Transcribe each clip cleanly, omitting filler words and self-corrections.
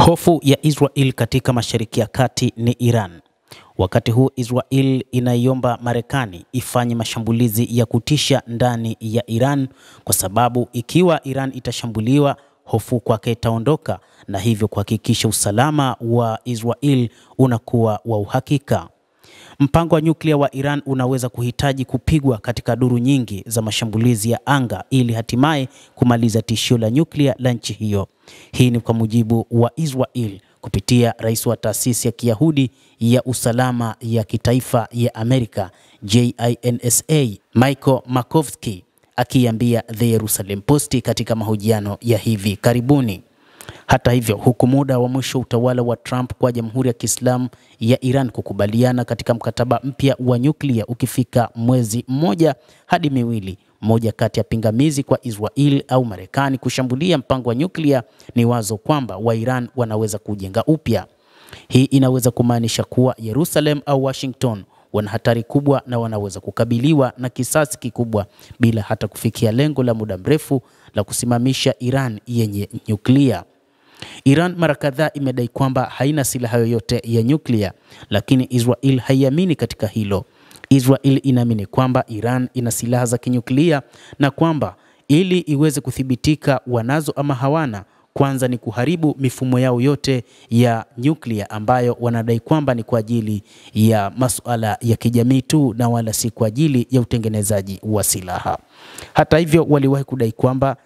Hofu ya Israel katika Mashariki ya Kati ni Iran. Wakati huu Israel inaiomba Marekani ifanye mashambulizi ya kutisha ndani ya Iran, kwa sababu ikiwa Iran itashambuliwa, hofu kwake itaondoka na hivyo kuhakikisha usalama wa Israel unakuwa wa uhakika. Mpango wa nyuklia wa Iran unaweza kuhitaji kupigwa katika duru nyingi za mashambulizi ya anga ili hatimaye kumaliza tishio la nyuklia la nchi hiyo. Hii ni kwa mujibu wa Israel kupitia rais wa taasisi ya Kiyahudi ya usalama ya kitaifa ya Amerika JINSA Michael Markovsky akiambia The Jerusalem Post katika mahojiano ya hivi karibuni. Hata hivyo, huku muda wa mwisho utawala wa Trump kwa Jamhuri ya Kiislamu ya Iran kukubaliana katika mkataba mpya wa nyuklia ukifika mwezi mmoja hadi miwili, moja kati ya pingamizi kwa Israel au Marekani kushambulia mpango wa nyuklia ni wazo kwamba wa Iran wanaweza kujenga upya. Hii inaweza kumaanisha kuwa Jerusalem au Washington wana hatari kubwa na wanaweza kukabiliwa na kisasi kikubwa bila hata kufikia lengo la muda mrefu la kusimamisha Iran yenye nyuklia. Iran mara kadhaa imedai kwamba haina silaha yoyote ya nyuklia, lakini Israel haiamini katika hilo. Israel inaamini kwamba Iran ina silaha za kinyuklia na kwamba ili iweze kuthibitika wanazo ama hawana, kwanza ni kuharibu mifumo yao yote ya nyuklia ambayo wanadai kwamba ni kwa ajili ya masuala ya kijamii tu na wala si kwa ajili ya utengenezaji wa silaha. Hata hivyo, waliwahi kudai kwamba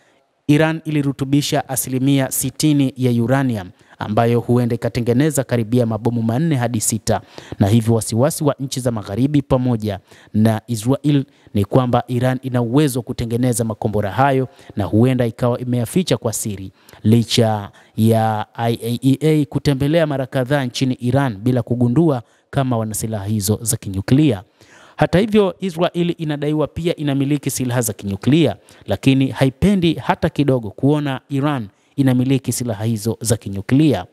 Iran ilirutubisha 60% ya uranium ambayo huenda ikatengeneza karibia mabomu 4 hadi 6, na hivyo wasiwasi wa nchi za magharibi pamoja na Israel ni kwamba Iran ina uwezo wa kutengeneza makombora hayo na huenda ikawa imeyaficha kwa siri, licha ya IAEA kutembelea mara kadhaa nchini Iran bila kugundua kama wana silaha hizo za kinyuklia. Hata hivyo, Israel inadaiwa pia inamiliki silaha za kinyuklia, lakini haipendi hata kidogo kuona Iran inamiliki silaha hizo za kinyuklia.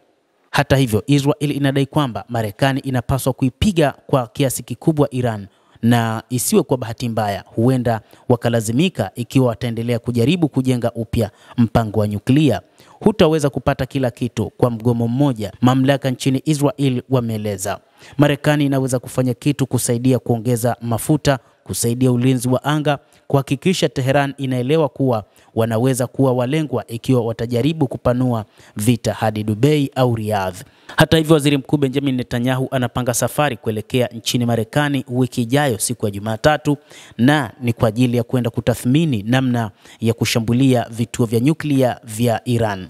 Hata hivyo, Israel inadai kwamba Marekani inapaswa kuipiga kwa kiasi kikubwa Iran na isiwe kwa bahati mbaya huenda wakalazimika ikiwa wataendelea kujaribu kujenga upya mpango wa nyuklia. Hutaweza kupata kila kitu kwa mgomo mmoja, mamlaka nchini Israel wameeleza. Marekani inaweza kufanya kitu kusaidia kuongeza mafuta, kusaidia ulinzi wa anga, kuhakikisha Tehran inaelewa kuwa wanaweza kuwa walengwa ikiwa watajaribu kupanua vita hadi Dubai au Riyadh. Hata hivyo, Waziri Mkuu Benjamin Netanyahu anapanga safari kuelekea nchini Marekani wiki ijayo siku ya Jumatatu, na ni kwa ajili ya kwenda kutathmini namna ya kushambulia vituo vya nyuklia vya Iran.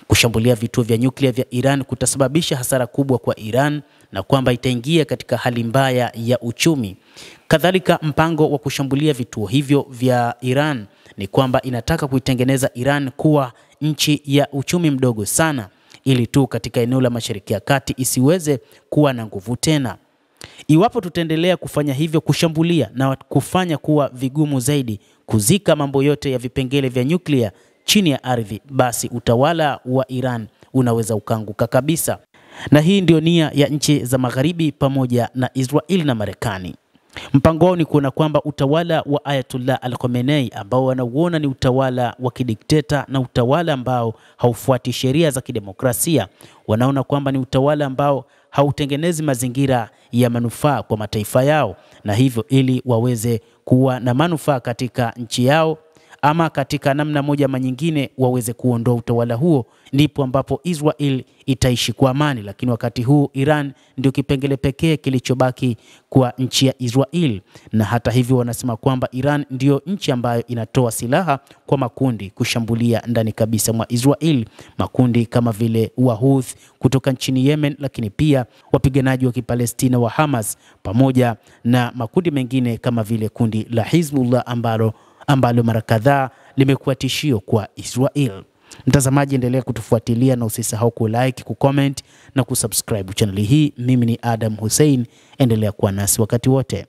Kushambulia vituo vya nyuklia vya Iran kutasababisha hasara kubwa kwa Iran na kwamba itaingia katika hali mbaya ya uchumi. Kadhalika, mpango wa kushambulia vituo hivyo vya Iran ni kwamba inataka kuitengeneza Iran kuwa nchi ya uchumi mdogo sana, ili tu katika eneo la Mashariki ya Kati isiweze kuwa na nguvu tena. Iwapo tutaendelea kufanya hivyo, kushambulia na kufanya kuwa vigumu zaidi kuzika mambo yote ya vipengele vya nyuklia chini ya ardhi, basi utawala wa Iran unaweza ukaanguka kabisa. Na hii ndio nia ya nchi za magharibi pamoja na Israel na Marekani. Mpango wao ni kuona kwamba utawala wa Ayatollah Al-Khamenei ambao wanauona ni utawala wa kidikteta na utawala ambao haufuati sheria za kidemokrasia, wanaona kwamba ni utawala ambao hautengenezi mazingira ya manufaa kwa mataifa yao, na hivyo ili waweze kuwa na manufaa katika nchi yao ama katika namna moja ama nyingine waweze kuondoa utawala huo, ndipo ambapo Israel itaishi kwa amani. Lakini wakati huu Iran ndio kipengele pekee kilichobaki kwa nchi ya Israel, na hata hivyo wanasema kwamba Iran ndio nchi ambayo inatoa silaha kwa makundi kushambulia ndani kabisa mwa Israel, makundi kama vile Wahouthi kutoka nchini Yemen, lakini pia wapiganaji wa Kipalestina wa Hamas pamoja na makundi mengine kama vile kundi la Hizbullah ambalo mara kadhaa limekuwa tishio kwa Israel. Mtazamaji, endelea kutufuatilia na usisahau kulike, kucomment na kusubscribe channel hii. Mimi ni Adam Hussein, endelea kuwa nasi wakati wote.